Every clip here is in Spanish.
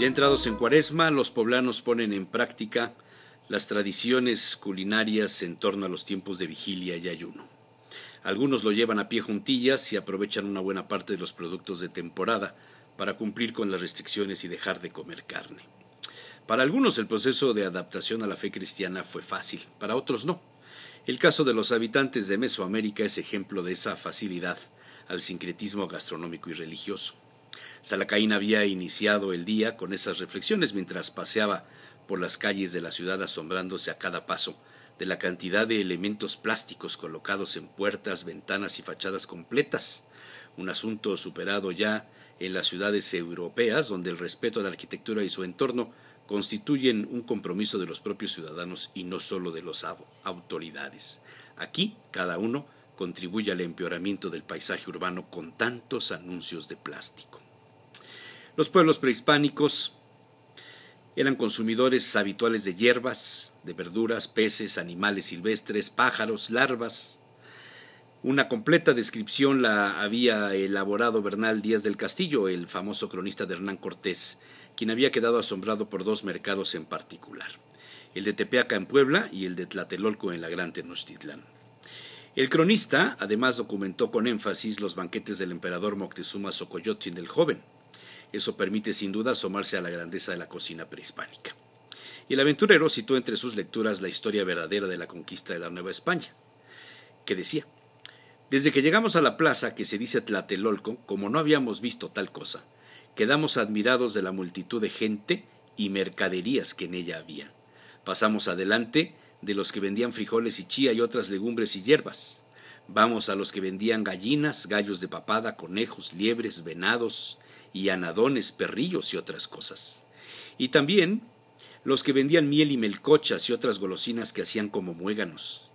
Ya entrados en Cuaresma, los poblanos ponen en práctica las tradiciones culinarias en torno a los tiempos de vigilia y ayuno. Algunos lo llevan a pie juntillas y aprovechan una buena parte de los productos de temporada para cumplir con las restricciones y dejar de comer carne. Para algunos el proceso de adaptación a la fe cristiana fue fácil, para otros no. El caso de los habitantes de Mesoamérica es ejemplo de esa facilidad al sincretismo gastronómico y religioso. Salacaín había iniciado el día con esas reflexiones mientras paseaba por las calles de la ciudad asombrándose a cada paso de la cantidad de elementos plásticos colocados en puertas, ventanas y fachadas completas, un asunto superado ya en las ciudades europeas, donde el respeto a la arquitectura y su entorno constituyen un compromiso de los propios ciudadanos y no solo de las autoridades. Aquí, cada uno contribuye al empeoramiento del paisaje urbano con tantos anuncios de plástico. Los pueblos prehispánicos eran consumidores habituales de hierbas, de verduras, peces, animales silvestres, pájaros, larvas. Una completa descripción la había elaborado Bernal Díaz del Castillo, el famoso cronista de Hernán Cortés, quien había quedado asombrado por dos mercados en particular, el de Tepeaca en Puebla y el de Tlatelolco en la Gran Tenochtitlán. El cronista además documentó con énfasis los banquetes del emperador Moctezuma Xocoyotzin el Joven. Eso permite sin duda asomarse a la grandeza de la cocina prehispánica. Y el aventurero citó entre sus lecturas la historia verdadera de la conquista de la Nueva España, que decía: desde que llegamos a la plaza que se dice Tlatelolco, como no habíamos visto tal cosa, quedamos admirados de la multitud de gente y mercaderías que en ella había. Pasamos adelante de los que vendían frijoles y chía y otras legumbres y hierbas. Vamos a los que vendían gallinas, gallos de papada, conejos, liebres, venados y anadones, perrillos y otras cosas. Y también los que vendían miel y melcochas y otras golosinas que hacían como muéganos.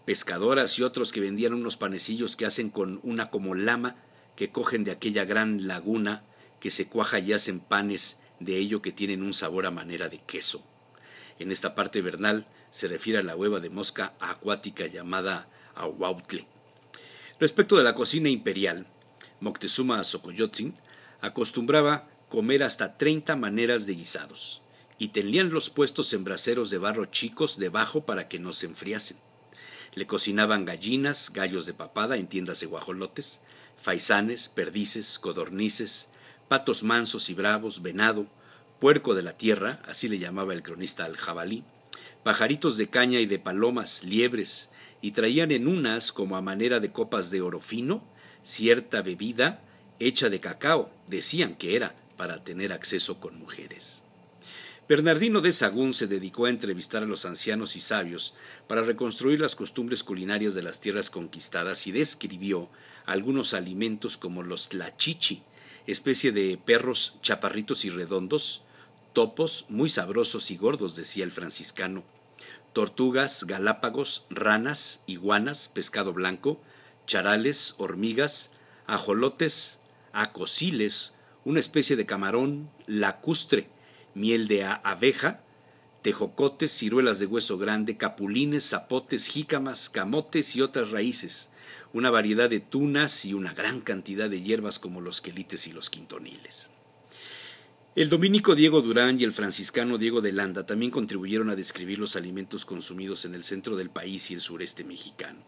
Pescadoras y otros que vendían unos panecillos que hacen con una como lama que cogen de aquella gran laguna que se cuaja y hacen panes de ello que tienen un sabor a manera de queso. En esta parte Bernal se refiere a la hueva de mosca acuática llamada ahuautle. Respecto de la cocina imperial, Moctezuma Xocoyotzin acostumbraba comer hasta 30 maneras de guisados, y tenían los puestos en braseros de barro chicos debajo para que no se enfriasen. Le cocinaban gallinas, gallos de papada, entiéndase guajolotes, faisanes, perdices, codornices, patos mansos y bravos, venado, puerco de la tierra, así le llamaba el cronista al jabalí, pajaritos de caña y de palomas, liebres, y traían en unas, como a manera de copas de oro fino, cierta bebida hecha de cacao, decían que era para tener acceso con mujeres. Bernardino de Sahagún se dedicó a entrevistar a los ancianos y sabios para reconstruir las costumbres culinarias de las tierras conquistadas y describió algunos alimentos como los tlachichi, especie de perros chaparritos y redondos, topos muy sabrosos y gordos, decía el franciscano, tortugas, galápagos, ranas, iguanas, pescado blanco, charales, hormigas, ajolotes, acosiles, una especie de camarón, lacustre, miel de abeja, tejocotes, ciruelas de hueso grande, capulines, zapotes, jícamas, camotes y otras raíces, una variedad de tunas y una gran cantidad de hierbas como los quelites y los quintoniles. El dominico Diego Durán y el franciscano Diego de Landa también contribuyeron a describir los alimentos consumidos en el centro del país y el sureste mexicano.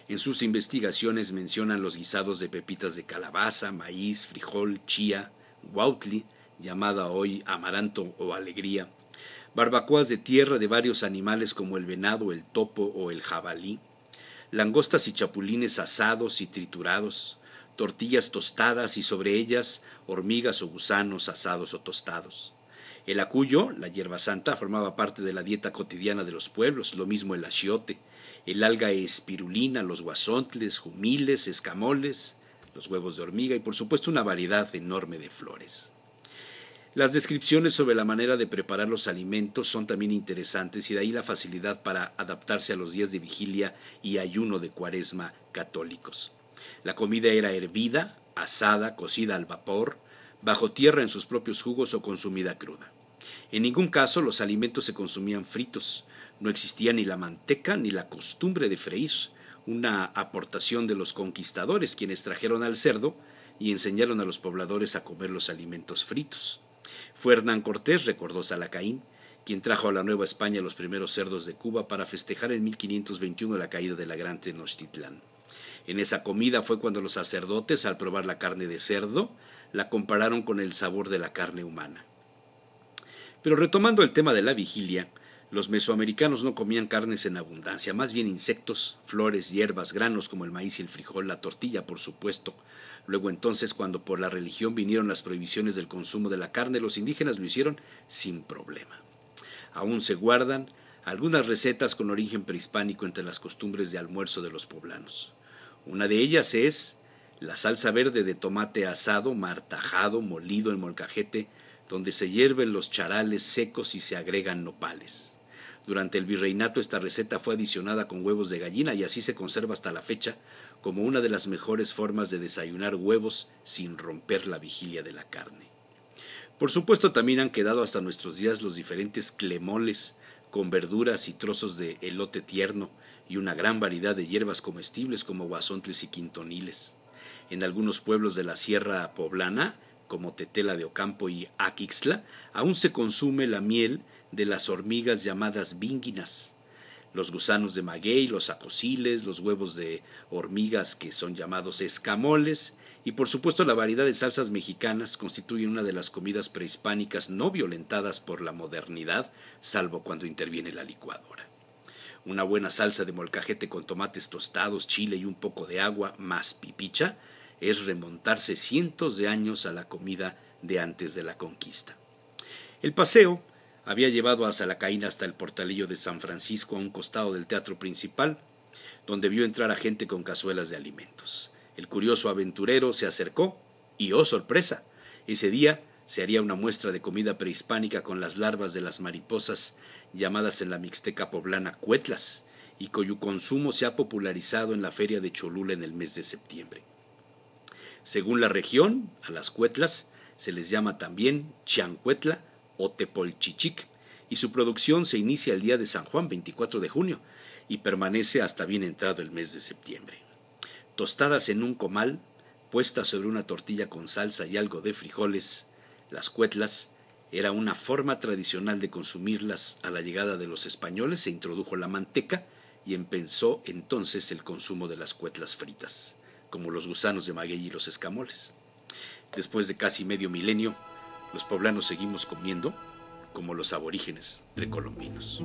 En sus investigaciones mencionan los guisados de pepitas de calabaza, maíz, frijol, chía, huautli, llamada hoy amaranto o alegría, barbacoas de tierra de varios animales como el venado, el topo o el jabalí, langostas y chapulines asados y triturados, tortillas tostadas y sobre ellas hormigas o gusanos asados o tostados. El acuyo, la hierba santa, formaba parte de la dieta cotidiana de los pueblos, lo mismo el achiote, el alga espirulina, los guasontles, jumiles, escamoles, los huevos de hormiga y por supuesto una variedad enorme de flores. Las descripciones sobre la manera de preparar los alimentos son también interesantes y de ahí la facilidad para adaptarse a los días de vigilia y ayuno de Cuaresma católicos. La comida era hervida, asada, cocida al vapor, bajo tierra en sus propios jugos o consumida cruda. En ningún caso los alimentos se consumían fritos, no existía ni la manteca ni la costumbre de freír, una aportación de los conquistadores quienes trajeron al cerdo y enseñaron a los pobladores a comer los alimentos fritos. Fue Hernán Cortés, recordó Salacaín, quien trajo a la Nueva España los primeros cerdos de Cuba para festejar en 1521 la caída de la Gran Tenochtitlán. En esa comida fue cuando los sacerdotes, al probar la carne de cerdo, la compararon con el sabor de la carne humana. Pero retomando el tema de la vigilia, los mesoamericanos no comían carnes en abundancia, más bien insectos, flores, hierbas, granos como el maíz y el frijol, la tortilla, por supuesto. Luego entonces, cuando por la religión vinieron las prohibiciones del consumo de la carne, los indígenas lo hicieron sin problema. Aún se guardan algunas recetas con origen prehispánico entre las costumbres de almuerzo de los poblanos. Una de ellas es la salsa verde de tomate asado, martajado, molido en molcajete, donde se hierven los charales secos y se agregan nopales. Durante el virreinato esta receta fue adicionada con huevos de gallina y así se conserva hasta la fecha como una de las mejores formas de desayunar huevos sin romper la vigilia de la carne. Por supuesto también han quedado hasta nuestros días los diferentes clemoles con verduras y trozos de elote tierno y una gran variedad de hierbas comestibles como guasontles y quintoniles. En algunos pueblos de la Sierra Poblana, como Tetela de Ocampo y Aquixtla, aún se consume la miel de las hormigas llamadas bínguinas, los gusanos de maguey, los acosiles, los huevos de hormigas que son llamados escamoles, y por supuesto la variedad de salsas mexicanas constituyen una de las comidas prehispánicas no violentadas por la modernidad, salvo cuando interviene la licuadora. Una buena salsa de molcajete con tomates tostados, chile y un poco de agua más pipicha es remontarse cientos de años a la comida de antes de la conquista. El paseo había llevado a Salacaín hasta el portalillo de San Francisco a un costado del teatro principal, donde vio entrar a gente con cazuelas de alimentos. El curioso aventurero se acercó y, ¡oh sorpresa!, ese día se haría una muestra de comida prehispánica con las larvas de las mariposas llamadas en la mixteca poblana cuetlas, y cuyo consumo se ha popularizado en la feria de Cholula en el mes de septiembre. Según la región, a las cuetlas se les llama también chancuetla o tepolchichic, y su producción se inicia el día de San Juan, 24 de junio, y permanece hasta bien entrado el mes de septiembre. Tostadas en un comal, puestas sobre una tortilla con salsa y algo de frijoles, las cuetlas era una forma tradicional de consumirlas. A la llegada de los españoles se introdujo la manteca y empezó entonces el consumo de las cuetlas fritas, como los gusanos de maguey y los escamoles. Después de casi medio milenio, los poblanos seguimos comiendo como los aborígenes precolombinos.